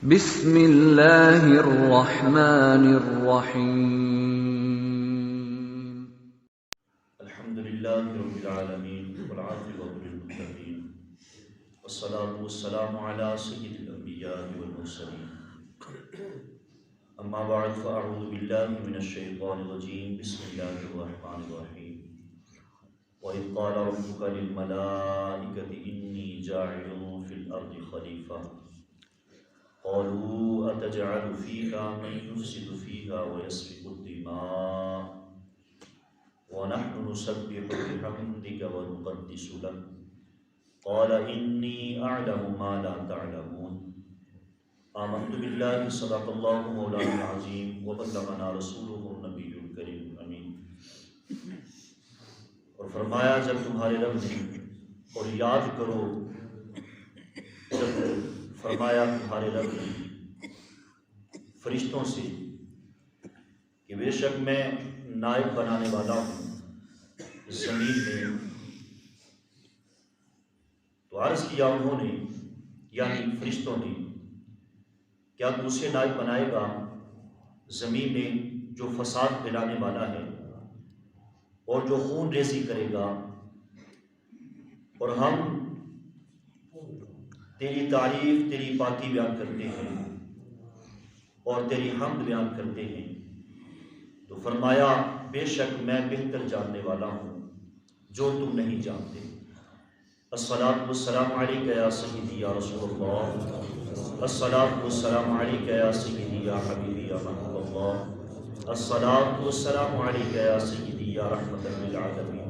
بسم اللہ الرحمن الرحیم۔ الحمد للہ رب العالمین والعاقبۃ للمتقین والصلاة والسلام علی سید الانبیاء والمرسلین، اما بعد فاعوذ باللہ من الشیطان الرجیم، بسم اللہ الرحمن الرحیم۔ وَإِذْ قَالَ رَبُّكَ لِلْمَلَائِكَةِ إِنِّي جَاعِلٌ فِي الْأَرْضِ خَلِيفَةً قالوا أتجعل فيها من يفسد فيها ويسفك الدماء ونحن نسبح بحمدك ونقدس لك قال إني أعلم ما لا تعلمون آمنت بالله صدق الله مولانا العظيم وبلغنا رسوله النبي الكريم الأمين۔ اور فرمایا جب تمہارے رب نے، اور یاد کرو جب فرمایا تمہارے رب نے فرشتوں سے کہ بے شک میں نائب بنانے والا ہوں زمین میں، تو عرض کیا انہوں نے یعنی فرشتوں نے، کیا تو اسے نائب بنائے گا زمین میں جو فساد پھیلانے والا ہے اور جو خون ریزی کرے گا، اور ہم تیری تعریف تیری پاکی بیان کرتے ہیں اور تیری حمد بیان کرتے ہیں۔ تو فرمایا بے شک میں بہتر جاننے والا ہوں جو تم نہیں جانتے۔ الصلاۃ والسلام علیک یا سیدی یا رسول اللہ، الصلاۃ والسلام علیک یا سیدی یا حبیبی یا محبوب اللہ، الصلاۃ والسلام علیک یا سیدی یا رحمۃ للعالمین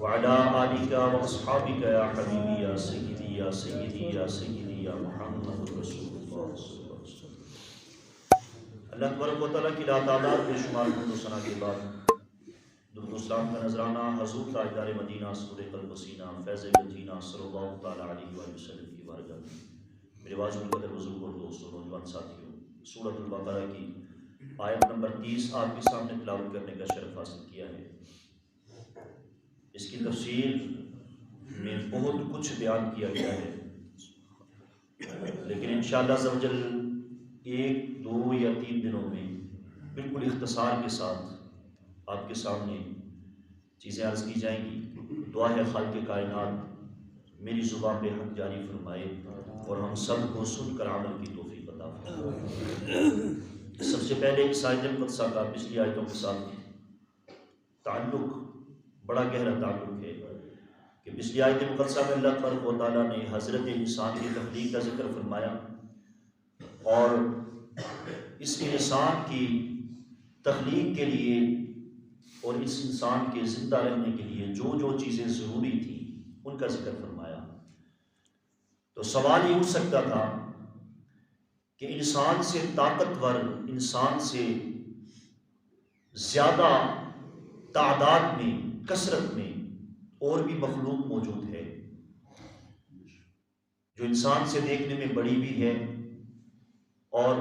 وعلی آلک واصحابک یا حبیبی یا سیدی یا سیدی یا سیدی یا محمد رسول اللہ صلی اللہ علیہ وسلم۔ اللہ تبارک و تعالیٰ کی لا تعداد بے شمار حمد و ثنا کے بعد درود و سلام کا نذرانہ حضور تاجدار مدینہ سرور قلب و سینہ فیض گنجینہ صلی اللہ تعالیٰ علیہ وآلہ وسلم کی بارگاہ میں میرے واجب القدر بزرگ اور دوستوں نوجوان ساتھیوں، سورۃ البقرہ کی آیت نمبر 30 آپ کے سامنے تلاوت کرنے کا شرف حاصل کیا ہے۔ اس کی تفصیل میں بہت کچھ بیان کیا گیا ہے، لیکن انشاءاللہ عز و جل 1 2 یا 3 دنوں میں بالکل اختصار کے ساتھ آپ کے سامنے چیزیں عرض کی جائیں گی۔ دعا ہے خالق کائنات میری زبان پہ حق جاری فرمائے اور ہم سب کو سن کر عمل کی توفیق عطا فرمائے۔ سب سے پہلے اس آیت مقدسہ کا پچھلی آیتوں کے ساتھ تعلق بڑا گہرا تعلق ہے کہ پچھلی آیت مقدسہ میں اللہ تبارک و تعالیٰ نے حضرت انسان کی تخلیق کا ذکر فرمایا، اور اس انسان کی تخلیق کے لیے اور اس انسان کے زندہ رہنے کے لیے جو جو چیزیں ضروری تھیں ان کا ذکر فرمایا۔ تو سوال یہ اٹھ سکتا تھا کہ انسان سے طاقتور، انسان سے زیادہ تعداد میں، کثرت میں اور بھی مخلوق موجود ہے جو انسان سے دیکھنے میں بڑی بھی ہے اور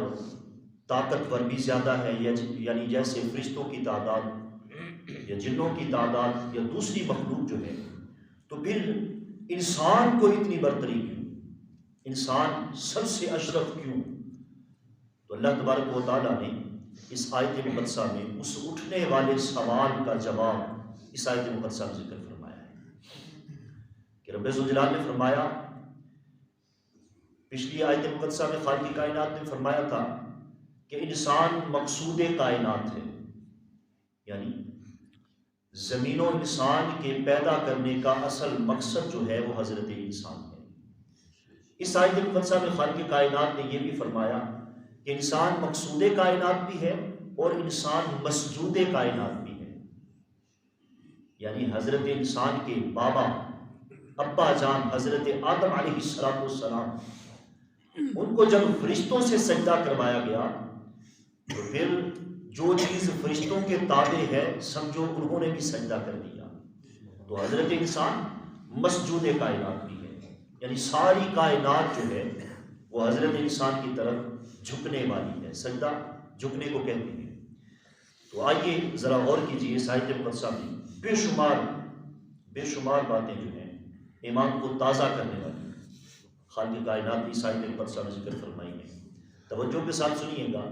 طاقتور بھی زیادہ ہے، یعنی جیسے فرشتوں کی تعداد یا جنوں کی تعداد یا دوسری مخلوق جو ہے، تو پھر انسان کو اتنی برتری کیوں؟ انسان سب سے اشرف کیوں؟ تو اللہ تبارک و تعالیٰ نے اس آیت مقدسہ میں اس اٹھنے والے سوال کا جواب اس آیت مقدسہ میں ذکر فرمایا ہے کہ رب ذوالجلال نے فرمایا، پچھلی آیت مقدسہ میں خالق کائنات نے فرمایا تھا کہ انسان مقصود کائنات ہے، یعنی زمین و انسان کے پیدا کرنے کا اصل مقصد جو ہے وہ حضرت انسان ہے۔ اس آیت مقدسہ میں خالق کائنات نے یہ بھی فرمایا کہ انسان مقصود کائنات بھی ہے اور انسان مسجود کائنات بھی ہے، یعنی حضرت انسان کے بابا ابا جان حضرت آدم علیہ السلام، ان کو جب فرشتوں سے سجدہ کروایا گیا تو پھر جو چیز فرشتوں کے تابع ہے سمجھو انہوں نے بھی سجدہ کر دیا، تو حضرت انسان مسجود کائنات بھی ہے، یعنی ساری کائنات جو ہے وہ حضرت انسان کی طرف جھکنے والی ہے، سجدہ جھکنے کو کہتے ہیں۔ تو آئیے ذرا غور کیجیے، اس آیت مقدسہ میں بے شمار باتیں جو ہیں ایمان کو تازہ کرنے والی خالق کائنات کی آیت مقدسہ میں ذکر فرمائی ہے۔ توجہ کے ساتھ سنیے گا،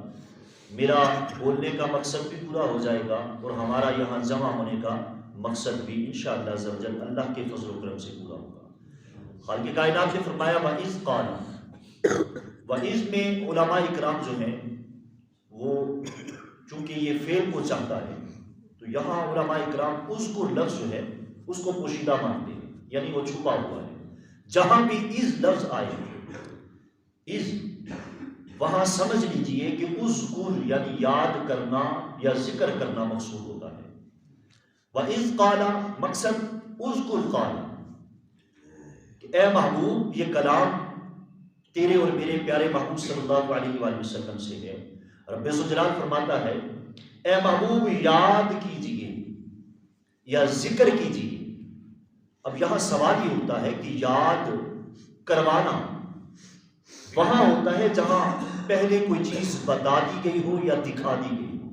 میرا بولنے کا مقصد بھی پورا ہو جائے گا اور ہمارا یہاں جمع ہونے کا مقصد بھی انشاءاللہ عز و جل اللہ کے فضل و کرم سے پورا ہوگا۔ خالق کائنات نے فرمایا وَإِذْ قَالَ، وَإِذْ میں علماء اکرام جو ہیں وہ چونکہ یہ فعل کو چاہتا ہے تو یہاں علماء اکرام اس کو لفظ جو ہے اس کو پوشیدہ مانتے ہیں، یعنی وہ چھپا ہوا ہے۔ جہاں بھی اس لفظ آئے اس، وہاں سمجھ لیجئے کہ اذکر یعنی یاد کرنا یا ذکر کرنا مقصود ہوتا ہے۔ وَإِذْ قَالَ مقصد اذکر قال، کہ اے محبوب یہ کلام تیرے اور میرے پیارے محبوب صلی اللہ علیہ وآلہ وسلم سے ہے۔ رب ذوالجلال فرماتا ہے اے محبوب یاد کیجئے یا ذکر کیجئے۔ اب یہاں سوال یہ ہوتا ہے کہ یاد کروانا وہاں ہوتا ہے جہاں پہلے کوئی چیز بتا دی گئی ہو یا دکھا دی گئی ہو۔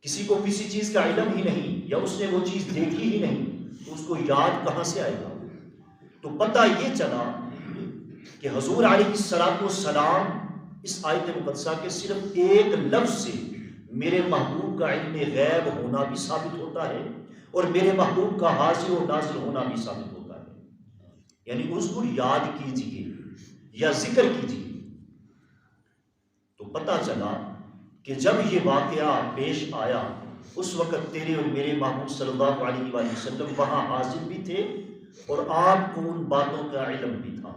کسی کو کسی چیز کا علم ہی نہیں یا اس نے وہ چیز دیکھی ہی نہیں تو اس کو یاد کہاں سے آئے گا؟ تو پتہ یہ چلا کہ حضور علیہ السلام اس آیت مقدسہ کے صرف ایک لفظ سے میرے محبوب کا علم غیب ہونا بھی ثابت ہوتا ہے اور میرے محبوب کا حاضر و ناظر ہونا بھی ثابت ہوتا ہے۔ یعنی اس کو یاد کیجئے یا ذکر کیجئے۔ تو پتہ چلا کہ جب یہ واقعہ پیش آیا اس وقت تیرے اور میرے محبوب صلی اللہ علیہ وآلہ وسلم وہاں حاضر بھی تھے اور آپ کو ان باتوں کا علم بھی تھا۔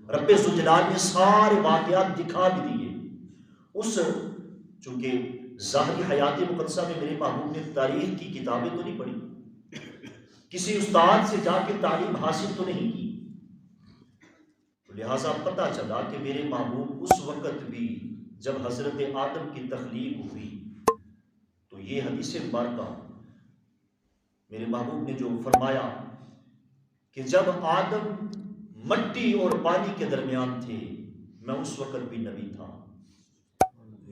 رب ذوالجلال نے سارے واقعات دکھا بھی دیے۔ اس چونکہ ظاہری حیات مقدسہ میں میرے محبوب نے تاریخ کی کتابیں تو نہیں پڑھی، کسی استاد سے جا کے تعلیم حاصل تو نہیں کی، لہٰذا پتہ چلا کہ میرے محبوب اس وقت بھی جب حضرت آدم کی تخلیق ہوئی تو یہ حدیث مبارکہ میرے محبوب نے جو فرمایا کہ جب آدم مٹی اور پانی کے درمیان تھے میں اس وقت بھی نبی تھا۔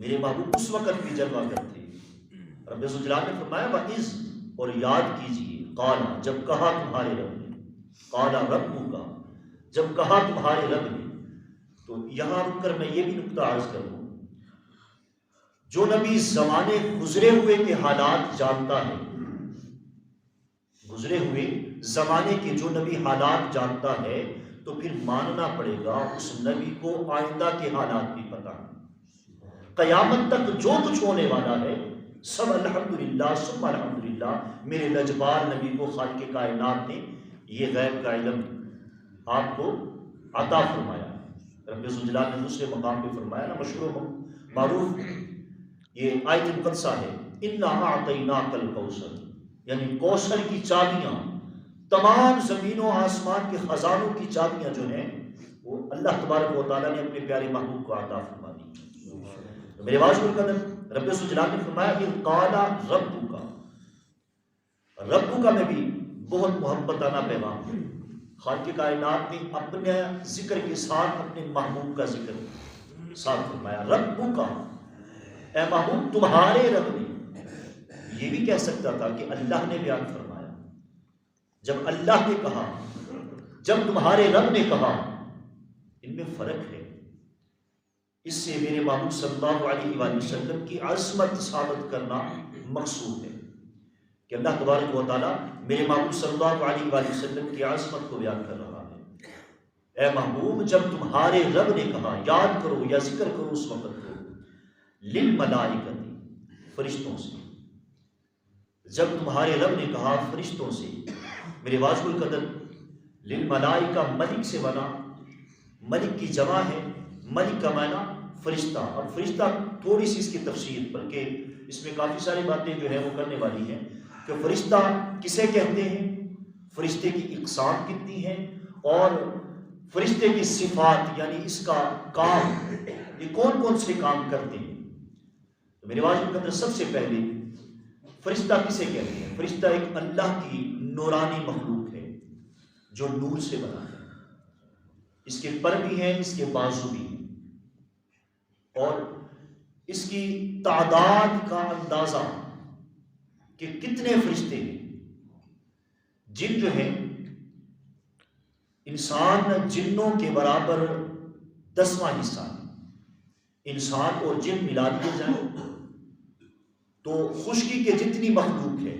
میرے محبوب اس وقت بھی جلوہ گر تھے۔ رب ذوالجلال نے فرمایا وَإِذْ، اور یاد کیجئے، قال جب کہا تمہارے رب نے، قال ربک جب کہا تمہارے رب نے۔ تو یہاں رک کر میں یہ بھی نکتہ عرض کروں، جو نبی زمانے گزرے ہوئے کے حالات جانتا ہے، گزرے ہوئے زمانے کے جو نبی حالات جانتا ہے تو پھر ماننا پڑے گا اس نبی کو آئندہ کے حالات بھی پتہ ہے۔ قیامت تک جو کچھ ہونے والا ہے سب الحمدللہ ثم الحمدللہ میرے لجبار نبی کو خالق کائنات نے یہ غیب کا علم آپ کو عطا فرمایا۔ رب ذوالجلال نے دوسرے مقام پہ فرمایا نا، مشہور معروف یہ آیت مقدسہ ہے، اِنَّا أَعْطَيْنَاكَ الْكَوْثَرَ، یعنی کوثر کی چابیاں، تمام زمین و آسمان کے خزانوں کی چابیاں جو ہیں وہ اللہ تبارک و تعالیٰ نے اپنے پیارے محبوب کو عطا فرما دی۔ میرے واجب القدر رب ذوالجلال نے فرمایا کہ قال ربک میں بھی بہت محبت آنا پیغام ہے۔ خالق کائنات نے اپنے ذکر کے ساتھ اپنے محبوب کا ذکر ساتھ فرمایا، ربک اے محبوب تمہارے رب نے۔ یہ بھی کہہ سکتا تھا کہ اللہ نے بیان فرمایا، جب اللہ نے کہا، جب تمہارے رب نے کہا، ان میں فرق ہے۔ اس سے میرے محبوب صلی اللہ علیہ وآلہ وسلم کی عظمت ثابت کرنا مقصود ہے کہ اللہ تبارک و تعالیٰ میرے محبوب صلی اللہ علیہ وآلہ وسلم کی عظمت کو بیان کر رہا ہے۔ اے محبوب جب تمہارے رب نے کہا، یاد کرو یا ذکر کرو اس وقت کو، للملائکۃ فرشتوں سے، جب تمہارے رب نے کہا فرشتوں سے، میرے واجب القدر للملائکہ ملک سے بنا، ملک کی جمع ہے، ملک کا معنی فرشتہ، اور فرشتہ تھوڑی سی اس کی تفصیل بلکہ اس میں کافی ساری باتیں جو ہے وہ کرنے والی ہیں کہ فرشتہ کسے کہتے ہیں، فرشتے کی اقسام کتنی ہیں، اور فرشتے کی صفات یعنی اس کا کام، یہ کون کون سے کام کرتے ہیں۔ تو میرے واجب کے اندر سب سے پہلے فرشتہ کسے کہتے ہیں؟ فرشتہ ایک اللہ کی نورانی مخلوق ہے جو نور سے بنا ہے، اس کے پر بھی ہیں، اس کے بازو بھی ہیں، اور اس کی تعداد کا اندازہ کہ کتنے فرشتے ہیں۔ جن جو ہیں انسان جنوں کے برابر 10واں حصہ ہے، انسان اور جن ملا دیے جائیں تو خشکی کے جتنی مخلوق ہے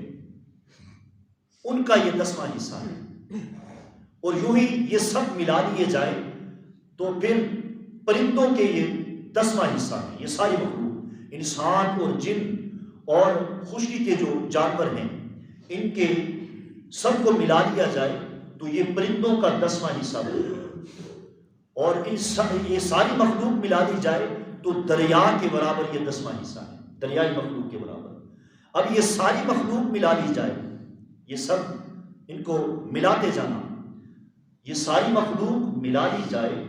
ان کا یہ 10واں حصہ ہے، اور یوں ہی یہ سب ملا دیے جائیں تو پھر پرندوں کے یہ 10واں حصہ ہے۔ یہ ساری مخلوق انسان اور جن اور خشکی کے جو جانور ہیں ان کے سب کو ملا دیا جائے تو یہ پرندوں کا 10واں حصہ بنے، اور یہ ساری مخلوق ملا دی جائے تو دریا کے برابر یہ 10واں حصہ ہے، دریائی مخلوق کے برابر۔ اب یہ ساری مخلوق ملا لی جائے، یہ سب ان کو ملاتے جانا، یہ ساری مخلوق ملا لی جائے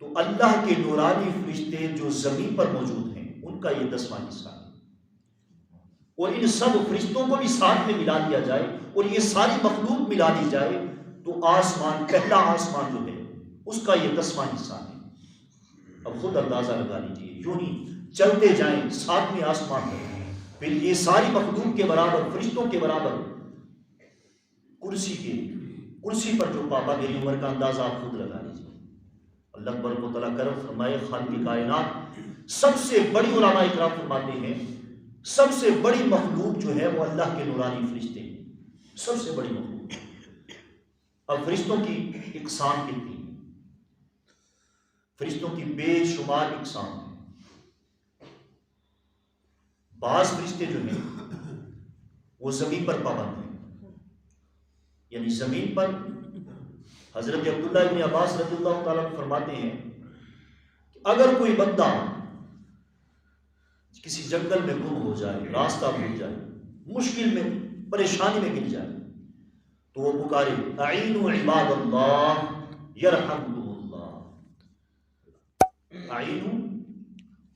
تو اللہ کے نورانی فرشتے جو زمین پر موجود ہیں ان کا یہ 10واں حصہ ہے، اور ان سب فرشتوں کو بھی ساتھ میں ملا دیا جائے اور یہ ساری مخلوق ملا دی جائے تو آسمان، پہلا آسمان جو ہے اس کا یہ 10واں حصہ ہے۔ اب خود اندازہ لگا لیجیے، یوں ہی چلتے جائیں 7ویں آسمان پر، پھر یہ ساری مخلوق کے برابر، فرشتوں کے برابر، کرسی پر جو پابا میری عمر کا اندازہ آپ خود لگا لیجیے۔ اللہ تبارک و تعالیٰ کرم فرمائے، خالق کائنات سب سے بڑی، علماء اکرام فرماتے ہیں سب سے بڑی مخلوق جو ہے وہ اللہ کے نورانی فرشتے ہیں، سب سے بڑی مخلوق۔ اب فرشتوں کی اقسام کتنی ہیں؟ فرشتوں کی بے شمار اقسام ہیں۔ بعض فرشتے جو ہیں وہ زمین پر پابند ہیں، یعنی زمین پر حضرت عبداللہ ابن عباس رضی اللہ تعالیٰ فرماتے ہیں کہ اگر کوئی بندہ کسی جنگل میں گم ہو جائے، راستہ بھول جائے، مشکل میں، پریشانی میں گر جائے تو وہ پکارے اعینوا عباد اللہ یرحمکم اللہ، اعینوا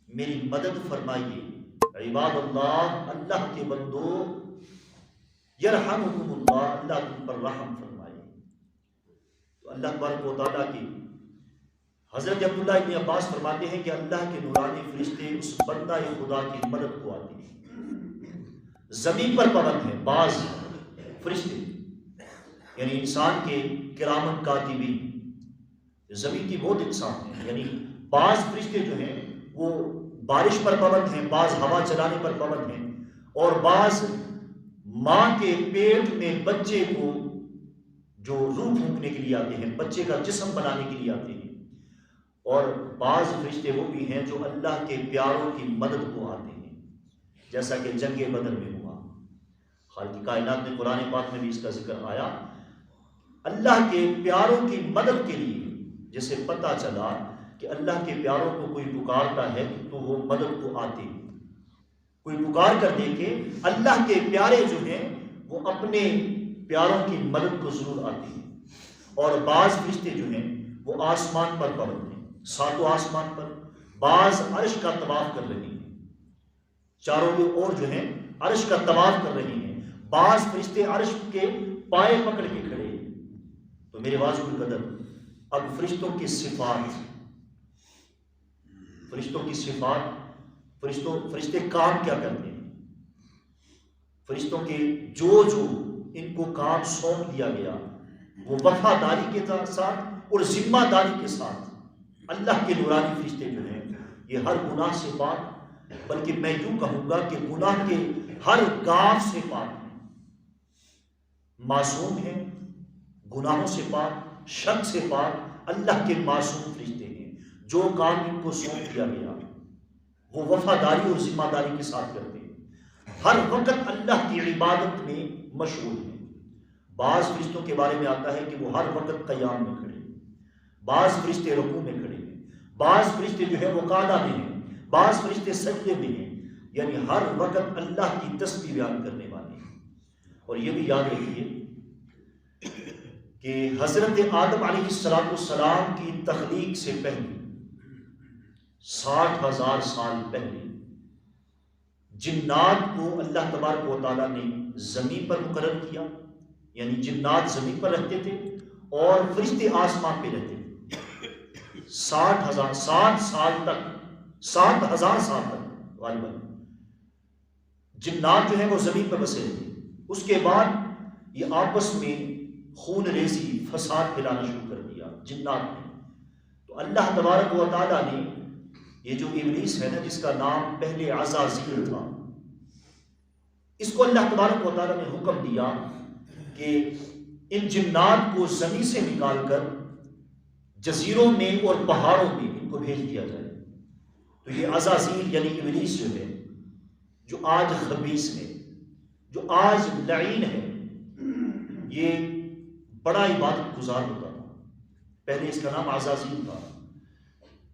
میری مدد فرمائیے، عباد اللہ اللہ کے بندو، یرحمکم اللہ اللہ تم پر رحم فرمائے۔ تو اللہ تبارک و تعالیٰ کی حضرت عبداللہ ابن عباس فرماتے ہیں کہ اللہ کے نورانی فرشتے اس بندہ خدا کی مدد کو آتے ہیں۔ زمین پر پابند ہیں بعض فرشتے، یعنی انسان کے کرامن کاتبین، زمین کی بہت اقسام ہیں، یعنی بعض فرشتے جو ہیں وہ بارش پر پابند ہیں، بعض ہوا چلانے پر پابند ہیں، اور بعض ماں کے پیٹ میں بچے کو جو روح پھونکنے کے لیے آتے ہیں، بچے کا جسم بنانے کے لیے آتے ہیں، اور بعض فرشتے وہ بھی ہیں جو اللہ کے پیاروں کی مدد کو آتے ہیں، جیسا کہ جنگ بدر میں ہوا۔ خالق کائنات نے قرآن پاک میں بھی اس کا ذکر آیا، اللہ کے پیاروں کی مدد کے لیے جسے پتہ چلا کہ اللہ کے پیاروں کو کوئی پکارتا ہے تو وہ مدد کو آتے ہیں، کوئی پکار کر دیکھے اللہ کے پیارے جو ہیں وہ اپنے پیاروں کی مدد کو ضرور آتی ہیں۔ اور بعض فرشتے جو ہیں وہ آسمان پر پابند ہیں، 7 آسمان پر، بعض عرش کا طواف کر رہے ہیں، چاروں اور جو ہیں عرش کا طواف کر رہے ہیں، بعض فرشتے عرش کے پائے پکڑ کے کھڑے ہیں۔ تو میرے واضح القدر، اب فرشتوں کی صفات، فرشتے کام کیا کرتے ہیں، فرشتوں کے جو ان کو کام سونپ دیا گیا وہ وفاداری کے ساتھ اور ذمہ داری کے ساتھ، اللہ کے نورانی فرشتے جو ہیں یہ ہر گناہ سے پاک، بلکہ میں یوں کہوں گا کہ گناہ کے ہر گاف سے پاک ہیں، معصوم ہیں، گناہوں سے پاک، شک سے پاک، اللہ کے معصوم فرشتے ہیں۔ جو کام ان کو سونپ دیا گیا وہ وفاداری اور ذمہ داری کے ساتھ کرتے ہیں، ہر وقت اللہ کی عبادت میں مشغول ہیں۔ بعض فرشتوں کے بارے میں آتا ہے کہ وہ ہر وقت قیام میں کھڑے ہیں، بعض فرشتے رکوع میں کھڑے ہیں، بعض فرشتے جو ہے وہ قعدہ میں ہیں، بعض فرشتے سجدے میں ہیں، یعنی ہر وقت اللہ کی تسبیح بیان کرنے والے ہیں۔ اور یہ بھی یاد رکھیے کہ حضرت آدم علیہ السلام کی تخلیق سے پہلے 60,000 سال پہلے جنات کو اللہ تبارک و تعالیٰ نے زمین پر مقرر کیا، یعنی جنات زمین پر رہتے تھے اور فرشتے آسمان پہ رہتے تھے 60,000 سال تک، 60,000 سال تک غالباً جنات جو ہیں وہ زمین پر بسے رہتے۔ اس کے بعد یہ آپس میں خون ریزی، فساد پھیلانا شروع کر دیا جنات نے۔ تو اللہ تبارک و تعالیٰ نے یہ جو ابلیس ہے نا، جس کا نام پہلے عزازیل تھا، اس کو اللہ تبارک و تعالیٰ نے حکم دیا کہ ان جنات کو زمین سے نکال کر جزیروں میں اور پہاڑوں میں ان کو بھیج دیا جائے۔ تو یہ عزازیل یعنی ابلیس جو ہے، جو آج خبیث ہے، جو آج لعین ہے، یہ بڑا عبادت گزار ہوتا تھا، پہلے اس کا نام عزازیل تھا۔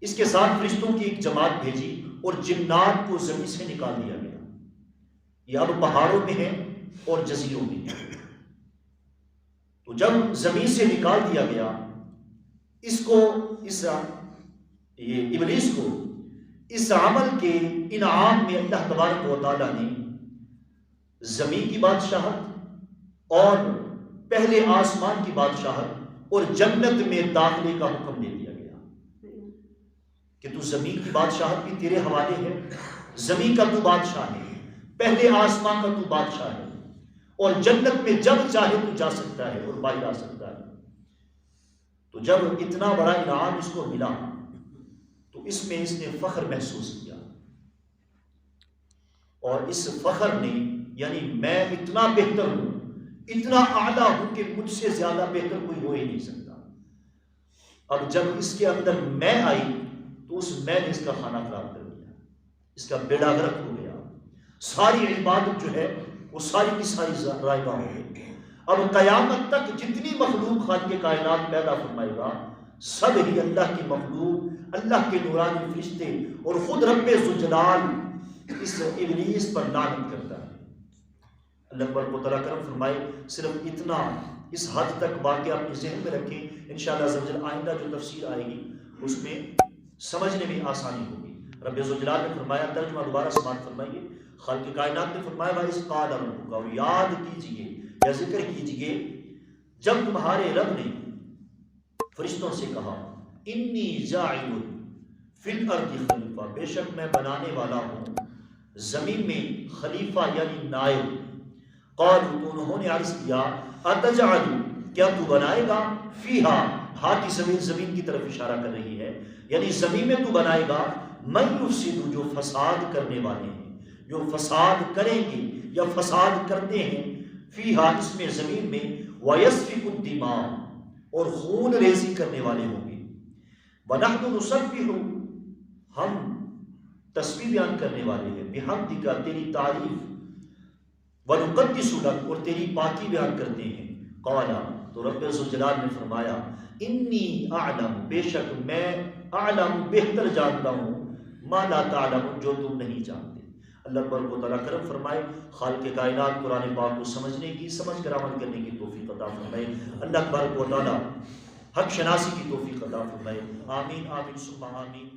اس کے ساتھ فرشتوں کی ایک جماعت بھیجی اور جنات کو زمین سے نکال دیا گیا۔ یہ اب پہاڑوں میں ہے اور جزیروں میں ہے۔ تو جب زمین سے نکال دیا گیا، یہ ابلیس کو اس عمل کے انعام میں اللہ تبارک و تعالیٰ نے زمین کی بادشاہت اور پہلے آسمان کی بادشاہت اور جنت میں داخلے کا حکم دے دیا گیا کہ تو زمین کی بادشاہت بھی تیرے حوالے ہے، زمین کا تو بادشاہ ہے، پہلے آسمان کا تو بادشاہ ہے، اور جنت میں جب چاہے تو جا سکتا ہے اور باہر آ سکتا ہے۔ تو جب اتنا بڑا انعام اس کو ملا تو اس میں اس نے فخر محسوس کیا، اور اس فخر نے یعنی میں اتنا بہتر ہوں، اتنا اعلیٰ ہوں کہ مجھ سے زیادہ بہتر کوئی ہو ہی نہیں سکتا۔ اب جب اس کے اندر میں آئی تو اس میں نے اس کا کھانا خراب کر دیا، اس کا بیڑا غرق ہو گیا، ساری عبادت جو ہے وہ ساری کی ساری ضائع ہو گئی۔ اب قیامت تک جتنی مخلوق خالق کائنات پیدا فرمائے گا، سب ہی اللہ کی مخلوق، اللہ کے نورانی فرشتے اور خود رب ذوالجلال اس ابلیس پر لعنت کرتا ہے۔ اللہ تبارک و تعالیٰ کرم فرمائے، صرف اتنا اس حد تک واقعہ اپنے ذہن میں رکھیں، انشاءاللہ عز و جل آئندہ جو تفسیر آئے گی اس میں سمجھنے میں آسانی ہوگی۔ رب ذوالجلال نے فرمایا، ترجمہ دوبارہ سماعت فرمائیے، خالق کائنات نے فرمایا وَإِذْ قَالَ رَبُّكَ، اور یاد کیجئے یا ذکر کیجئے جب تمہارے رب نے فرشتوں سے کہا انی جاعل فی الارض خلیفہ، بے شک میں بنانے والا ہوں زمین میں خلیفہ یعنی نائب۔ قالوا، تو انہوں نے عرض کیا اتجعل، کیا تو بنائے گا، فیہا، ہا کی زمین کی طرف اشارہ کر رہی ہے، یعنی زمین میں تو بنائے گا من یفسد، جو فساد کرنے والے ہیں، جو فساد کریں گے یا فساد کرتے ہیں، فیہا اس میں زمین میں، ویسفک الدماء، اور خون ریزی کرنے والے ہوں گے، ونحن نسبح، ہم تسبیح بیان کرنے والے ہیں، بحمدک، تیری تعریف، ونقدس لک، اور تیری پاکی بیان کرتے ہیں۔ قال، تو رب ذوالجلال نے فرمایا انی اعلم، بے شک میں اعلم بہتر جانتا ہوں، ما لا تعلم، جو تم نہیں جانتے۔ اللہ تبارک و تعالیٰ کرم فرمائے، خالق کائنات قرآن پاک کو سمجھنے کی، سمجھ کر عمل کرنے کی توفیق عطا فرمائے۔ اللہ تبارک و تعالیٰ حق شناسی کی توفیق عطا فرمائے۔ آمین آمین ثم آمین۔